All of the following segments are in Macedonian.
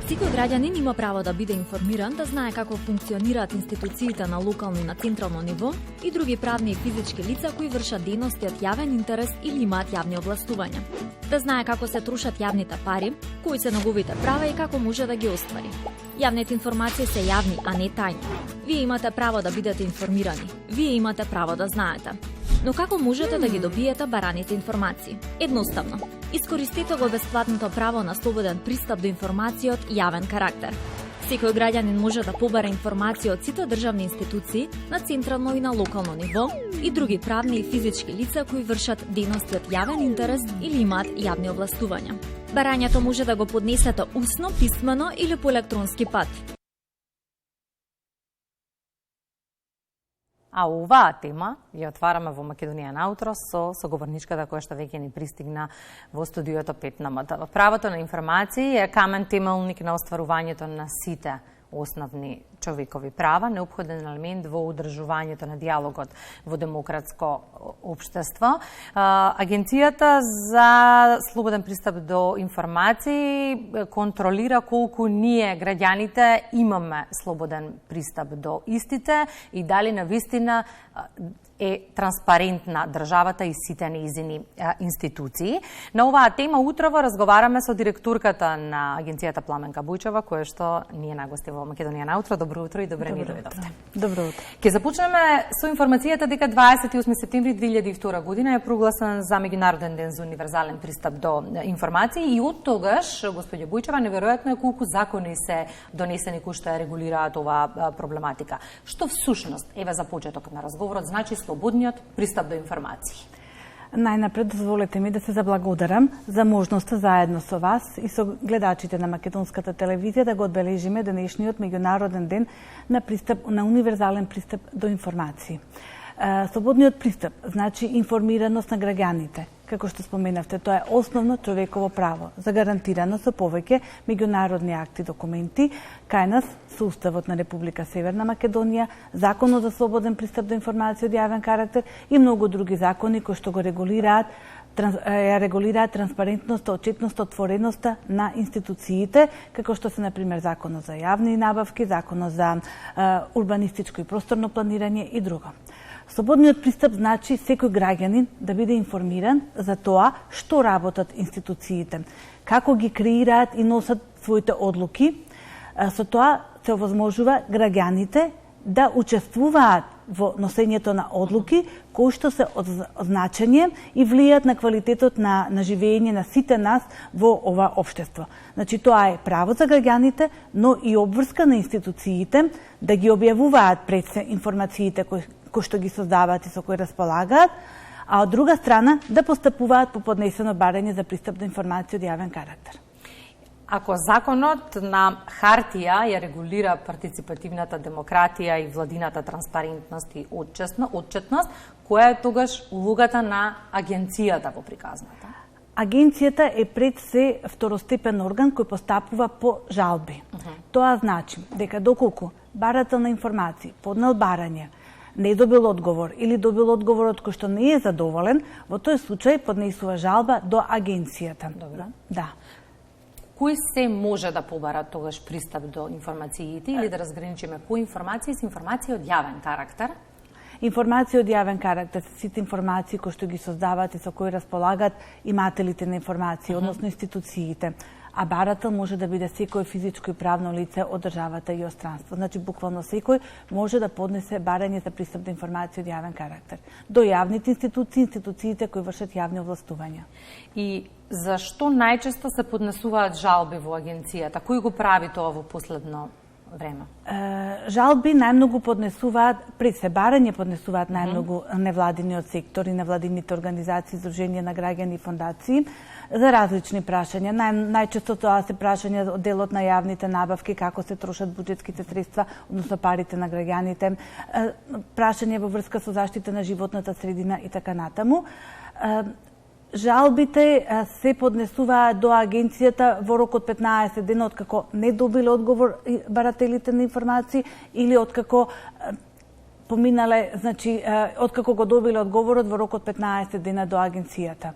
Секој граѓанин има право да биде информиран, да знае како функционираат институциите на локално и на централно ниво и други правни и физички лица кои вршат дејности од јавен интерес или имаат јавни овластувања. Да знае како се трошат јавните пари, кои се неговите права и како може да ги оствари. Јавните информации се јавни, а не тајни. Вие имате право да бидете информирани. Вие имате право да знаете. Но како можете да ги добиете бараните информации? Едноставно. Искористете го бесплатното право на слободен пристап до информации од јавен карактер. Секој граѓанин може да побара информации од сите државни институции на централно и на локално ниво и други правни и физички лица кои вршат дејности од јавен интерес или имаат јавни овластувања. Барањето може да го поднесете усно, писмено или по електронски пат. А оваа тема ја отвараме во Македонија наутро со соговорничката која што веќе ни пристигна во студиото 5 на МТВ. Правото на информации е камен темелник на остварувањето на сите основни човекови права, неопходен елемент во одржувањето на диалогот во демократско општество. Агенцијата за слободен пристап до информации контролира колку ние, граѓаните, имаме слободен пристап до истите и дали навистина е транспарентна државата и сите нејзини институции. На оваа тема утрово разговараме со директорката на агенцијата Пламенка Бујчева, која што ни е нагости во Македонија наутро. Добро утро и добре ни дојдовте. Добро утро. Ќе започнеме со информацијата дека 28 септември 2002 година е прогласен за меѓународен ден за универзален пристап до информации и од тогаш, господја Бујчева, неверојатно е колку закони се донесени кои што регулираат оваа проблематика. Што всушност, еве за почеток на разговорот, значи слободниот пристап до информации? Најнапред дозволете ми да се заблагодарам за можноста заедно со вас и со гледачите на македонската телевизија да го одбележиме денешниот меѓународен ден на универзален пристап до информации. Слободниот пристап значи информираност на граѓаните. Како што споменавте, тоа е основно човеково право, загарантирано со повеќе меѓународни акти документи, кај нас со Уставот на Република Северна Македонија, Законот за слободен пристап до информација од јавен карактер и многу други закони кои што го регулираат транспарентноста, отчетноста, отвореноста на институциите, како што се, например, Законот за јавни набавки, Законот за урбанистичко и просторно планирање и друго. Слободниот пристап значи секој граѓанин да биде информиран за тоа што работат институциите, како ги креираат и носат своите одлуки. Со тоа се овозможува граѓаните да учествуваат во носењето на одлуки кои што се од значење и влијаат на квалитетот на живење на сите нас во ова општество. Значи, тоа е право за граѓаните, но и обврска на институциите да ги објавуваат пред се информациите кои што ги создаваат и со кои располагаат, а од друга страна да постапуваат по поднесено барање за пристап до информација од јавен карактер. Ако законот на хартија ја регулира партиципативната демократија и владината транспарентност и отчетност, која е тогаш улогата на агенцијата во приказната? Агенцијата е пред се второстепен орган кој постапува по жалби. Тоа значи дека доколку барател на информации поднел барање, не добил одговор или добил одговор од кој што не е задоволен, во тој случај поднесува жалба до агенцијата. Добро. Да. Кој се може да побара тогаш пристап до информациите или да разграничиме кои информации се информации од јавен карактер? Информации од јавен карактер се сите информации кои што ги создаваат и со кои располагаат имателите на информации, односно институциите. А барател може да биде секој физичко и правно лице од државата и од странство. Значи, буквално секој може да поднесе барање за пристап до информација од јавен карактер. До јавните институции, институциите кои вршат јавни овластувања. И зашто најчесто се поднесуваат жалби во агенцијата? Кој го прави тоа во последно време? Жалби најмногу поднесуваат, пред се барање поднесуваат најмногу невладиниот сектор и невладините организации, здруженија на граѓани и фондации за различни прашања. Најчесто тоа се прашања од делот на јавните набавки, како се трошат буџетските средства, односно парите на граѓаните, прашања во врска со заштита на животната средина и така натаму. Жалбите се поднесуваат до агенцијата во рок од 15 дена откако не добиле одговор барателите на информации или откако поминале, значи, откако го добиле одговорот во рок од 15 дена до агенцијата.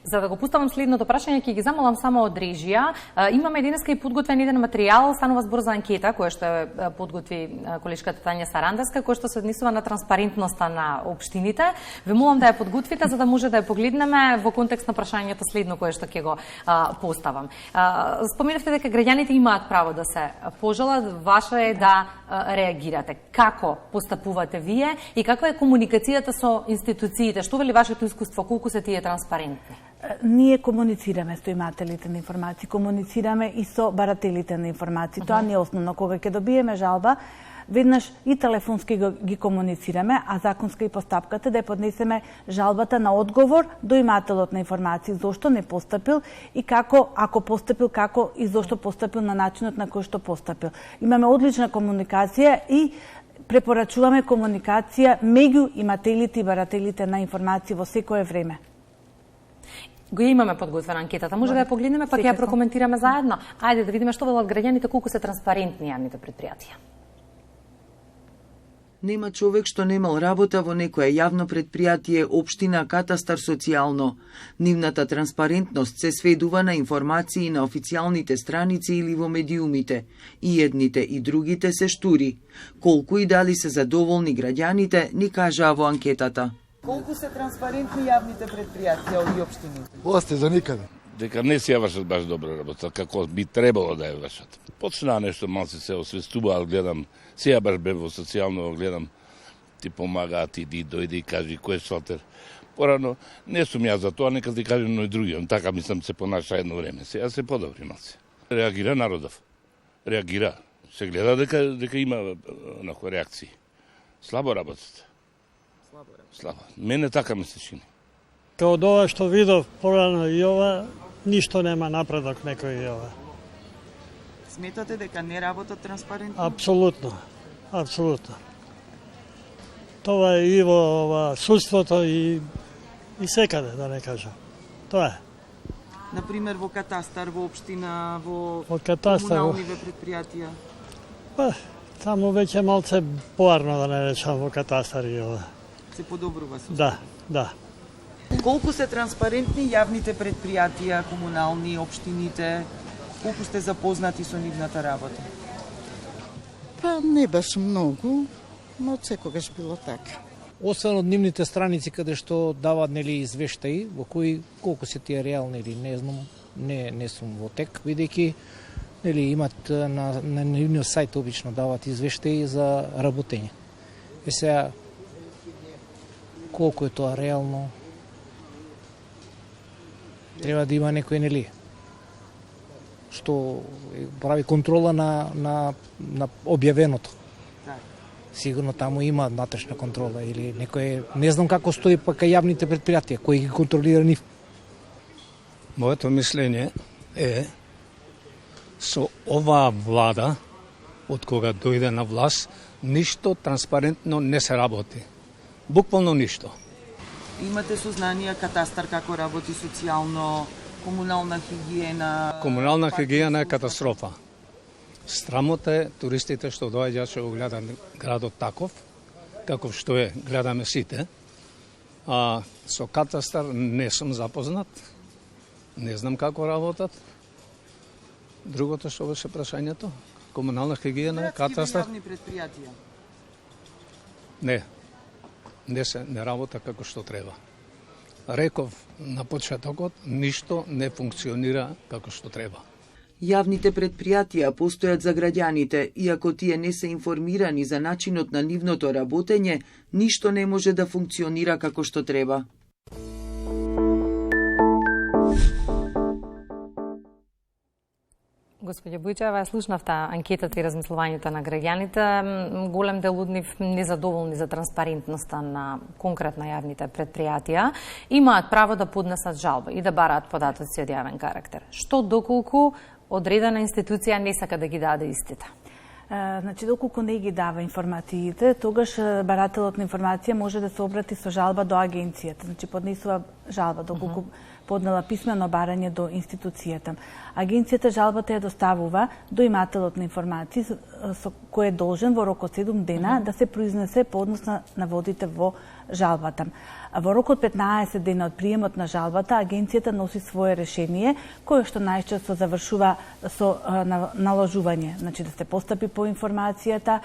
За да го поставам следното прашање, ќе ги замолам само од режија. Имаме денеска и подготвен еден материјал, станува збор за анкета, која што подготви колешката Тања Сарандарска, која што се однесува на транспарентноста на општините. Ве молам да ја подготвите, за да може да ја погледнеме во контекст на прашањето следно кое што ќе го поставам. Споменавте дека граѓаните имаат право да се пожалат, ваше е да реагирате. Како постапувате вие и каква е комуникацијата со институциите? Што вели вашето искуство, колку се тие транспарентни? Ние комуницираме со имателите на информации, комуницираме и со барателите на информации. Тоа не е основно. Кога ќе добиеме жалба, веднаш и телефонски ги комуницираме, а законска и постапката да ја поднесеме жалбата на одговор до имателот на информации, зошто не постапил и како, ако постапил, како и зошто постапил на начинот на кој што постапил. Имаме одлична комуникација и препорачуваме комуникација меѓу имателите и барателите на информации во секое време. Го имаме подготвена анкетата. Може да ја погледнеме, па ќе ја прокоментираме заедно. Ајде да видиме што велат граѓаните, колку се транспарентни јавните претпријатија. Нема човек што немал работа во некое јавно претпријатие, општина, катастар социјално. Нивната транспарентност се сведува на информации на официјалните страници или во медиумите. И едните и другите се штури. Колку и дали се задоволни граѓаните, ни кажаа во анкетата. Колку се транспарентни јавните претпријатија и општините? Осте за никаде. Дека не си ја вршат баш добра работа, како би требало да ја вршат. Почна нешто малце се освестува, гледам, сега баш бе во социјално, гледам, ти помагаат, иди, дојди и кажи кој е шалтер. Порано, не сум ја за тоа, нека ти кажем, но и други, така мислам се понаша едно време. Сега се подобри малце. Реагира народов. Реагира. Се гледа дека има онако реакции. Слабо работат. Слабо. Мене така ми се чини. Од ова што видов порано и ова, ништо нема напредок некој и ова. Сметате дека не работат транспарентно? Апсолутно, апсолутно. Тоа е и во судството и секаде, да не кажам. Тоа е. Например, во катастар, во општина, во комуналниве претпријатија? Па, таму веќе малце поарно, да не речам, во катастар и ова. Се подобрува со? Да. Колку се транспарентни јавните претпријатија, комунални, општините? Колку сте запознати со нивната работа? Па не баш многу, но секогаш било така. Освен од нивните страници каде што дават нели извештаи, во кои колку се тие реални или не знам, не сум во тек, бидејќи нели имат на нивниот сајт обично дават извештаи за работење. Сега колку е тоа реално, треба да има некој нели што прави контрола на објавеното. Сигурно таму има натрешна контрола или некој, не знам како стои пака јавните претпријатија, кои ги контролира нив. Моето мислење е со оваа влада, од кога дојде на власт, ништо транспарентно не се работи. Буквално ништо. Имате сознание катастар како работи социјално, комунална хигиена? Комунална хигиена е катастрофа. Срамота е туристите што доаѓаат што го гледаат градот таков, каков што е, гледаме сите. А со катастар не сум запознат, не знам како работат. Другото што беше прашањето? Комунална хигиена, катастар? Градски јавни претпријатија? Не работа како што треба. Реков на почетокот, ништо не функционира како што треба. Јавните претпријатија постојат за граѓаните, иако тие не се информирани за начинот на нивното работење, ништо не може да функционира како што треба. Господја Бујчева, слушнавте анкетата и размислувањето на граѓаните. Голем дел од нив незадоволни за транспарентноста на конкретно јавните претпријатија, имаат право да поднесат жалба и да бараат податоци од јавен карактер. Што доколку одредена институција не сака да ги даде истите? Значи, доколку не ги дава информациите, тогаш барателот на информација може да се обрати со жалба до агенцијата. Значи, поднесува жалба. Доколку поднела писмено барање до институцијата. Агенцијата жалбата ја доставува до имателот на информации со кој е должен во рок од 7 дена да се произнесе по однос на наводите во жалбата. Во рок од 15 дена од приемот на жалбата, агенцијата носи свое решение, кое што најчесто завршува со наложување, значи да се постапи по информацијата,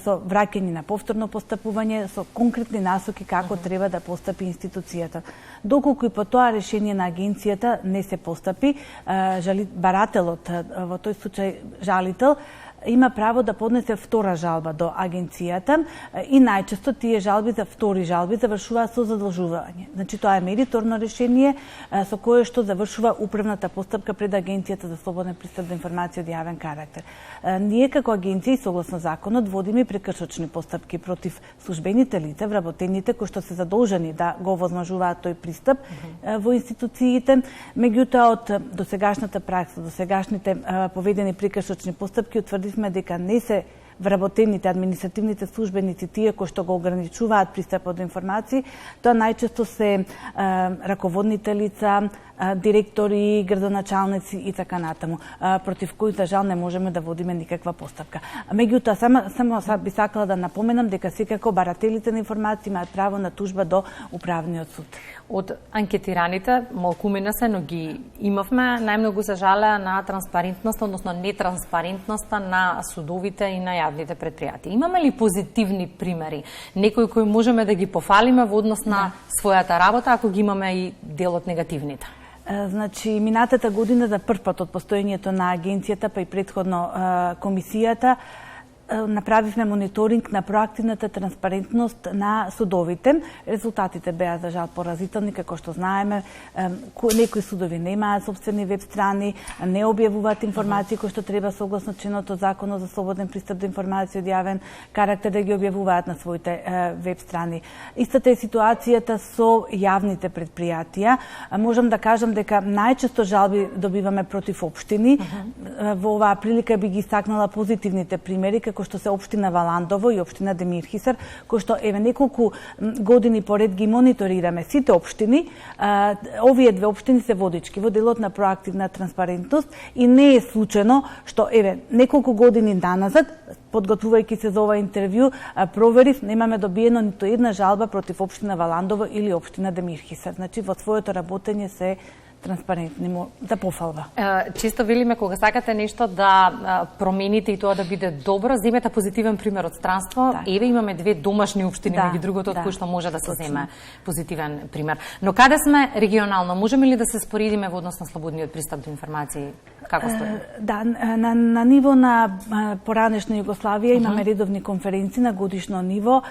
со враќање на повторно постапување, со конкретни насоки како треба да постапи институцијата. Доколку и по тоа решение на агенцијата не се постапи, барателот, во тој случај жалител, има право да поднесе втора жалба до агенцијата и најчесто тие жалби за втори жалби завршуваат со задолжување. Значи тоа е мериторно решение со кое што завршува управната постапка пред Агенцијата за слободен пристап до информација од јавен карактер. Ние како агенција и согласно законот водиме прекршочни постапки против службените лица, вработените кои што се задолжени да го овозможуваат тој пристап во институциите. Меѓутоа од досегашната пракса, досегашните поведени прекршочни постапки утврдивме дека не се вработените административните службеници тие кои што го ограничуваат пристапот до информации, тоа најчесто се раководните лица, директори, градоначалници и така натаму, против кои за жал не можеме да водиме никаква постапка. Меѓутоа, само би сакала да напоменам дека секако барателите на информации имаат право на тужба до управниот суд. Од анкетираните, малкумина се, но ги имавме, најмногу се жалеа на транспарентност, односно нетранспарентноста на судовите и на јавните предпријатија. Имаме ли позитивни примери? Некои кои можеме да ги пофалиме во однос на својата работа, ако ги имаме и дел од негативните? Значи, минатата година за прв пат од постоењето на агенцијата, па и предходно комисијата, направивме мониторинг на проактивната транспарентност на судовите. Резултатите беа за жал поразителни, како што знаеме, некои судови немаат собствени веб страни, не објавуваат информации кои што треба согласно членот од Законот за слободен пристап до информација од јавен карактер да ги објавуваат на своите веб страни. Истата е ситуацијата со јавните предпријатија. Можам да кажам дека најчесто жалби добиваме против општини. Во оваа прилика би ги истакнала позитивните примери, како што се општина Валандово и општина Демирхисар, кои што неколку години поред ги мониторираме сите општини. Овие две општини се водички во делот на проактивна транспарентност и не е случајно што неколку години наназад, подготвувајќи се за ова интервју, проверив, немаме добиено ниту една жалба против општина Валандово или општина Демирхисар. Значи во своето работење се транспарентни, да пофалва. Често велиме кога сакате нешто да промените и тоа да биде добро, земете позитивен пример од странство. Еве имаме две домашни општини меѓу другото од кои што може да се земе позитивен пример. Но каде сме регионално? Можеме ли да се споредиме во однос на слободниот пристап до информации? Како стои? Да, на ниво на поранешна Југославија имаме редовни конференции на годишно ниво.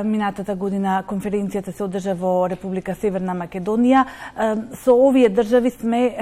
Минатата година конференцијата се одржа во Република Северна Македонија. Со овие држави сме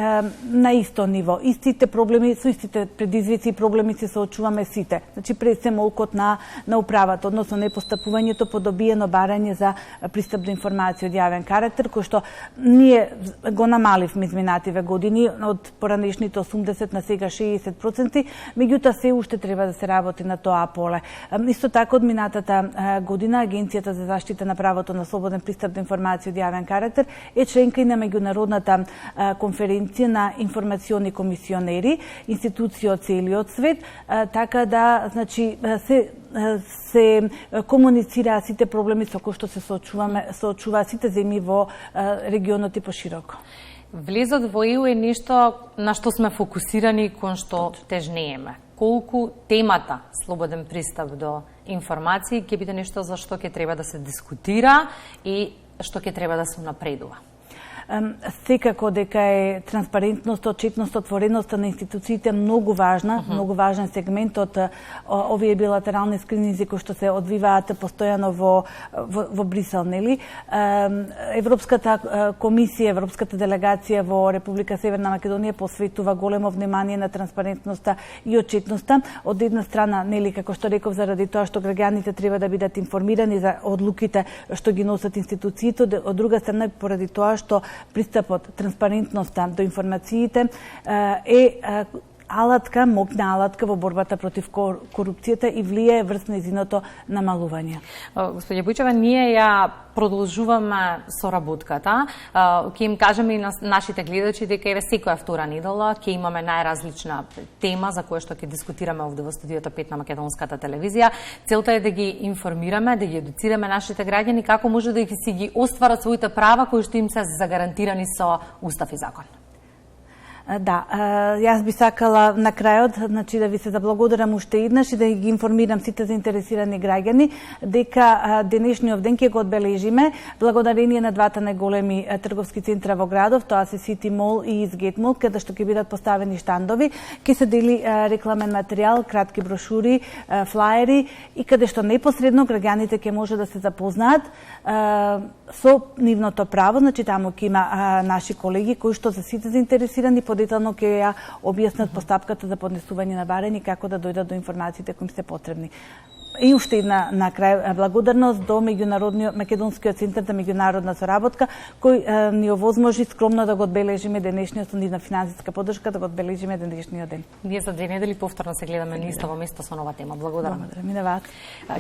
на исто ниво. Истите проблеми, со истите предизвици и проблеми се соочуваме сите. Значи, пред се молкот на управата, односно непостапувањето по добиено барање за пристап до информација од јавен карактер, кој што ние го намаливме изминативе години од поранешните 80 на сега 60%, меѓутоа се уште треба да се работи на тоа поле. Исто така од минатата година Агенцијата за заштита на правото на слободен пристап до информација од јавен карактер е членка и на меѓународната конференција на информациони комисионери, институции од целиот свет, така да, значи, се комуницира сите проблеми со кои што се соочуваат сите земји во регионот и пошироко. Влезот во ЕУ е нешто на што сме фокусирани, кон што тежнееме. Колку темата слободен пристап до информации ќе биде нешто за што ќе треба да се дискутира и што ќе треба да се напредува? Секако дека е транспарентност, отчетност, отвореноста на институциите многу важна, многу важен сегмент од овие билатерални скрининзи кои што се одвиваат постојано во Брисел, нели? Европската комисија, Европската делегација во Република Северна Македонија посветува големо внимание на транспарентноста и отчетноста. Од една страна, нели, како што реков, заради тоа што граѓаните треба да бидат информирани за одлуките што ги носат институциите, од друга страна поради тоа што пристапот, транспарентноста до информациите е алатка, моќна алатка во борбата против корупцијата и влијае врз нејзиното намалување. Господје Бујчева, ние ја продолжуваме соработката. Ќе им кажеме и на нашите гледачи дека еве секоја втора недела ќе имаме најразлична тема за која што ќе дискутираме овде во студиото 5 на Македонската телевизија. Целта е да ги информираме, да ги едуцираме нашите граѓани како може да си ги остварат своите права кои што им се загарантирани со устав и закон. Да, јас би сакала на крајот, значи да ви се заблагодарам уште еднаш и да ги информирам сите заинтересирани граѓани дека денешниот ден ќе го одбележиме благодарение на двата најголеми трговски центра во градов, тоа се City Mall и Eastgate Mall, каде што ќе бидат поставени штандови, ќе се дели рекламен материјал, кратки брошури, флаери и каде што непосредно граѓаните ќе може да се запознаат со нивното право, значи таму ќе има наши колеги кои што за сите заинтересирани детално ќе ја објаснат постапката за поднесување на барање како да дојдат до информациите кои им се потребни. И уште една на крај благодарност до Македонскиот центар за меѓународна соработка кој ни овозможи скромно да го одбележиме денешниот ден на финансиска поддршка, да го одбележиме денешниот ден. Ние за 2 недели повторно се гледаме на исто место со нова тема. Благодарам. Благодарам и на вас.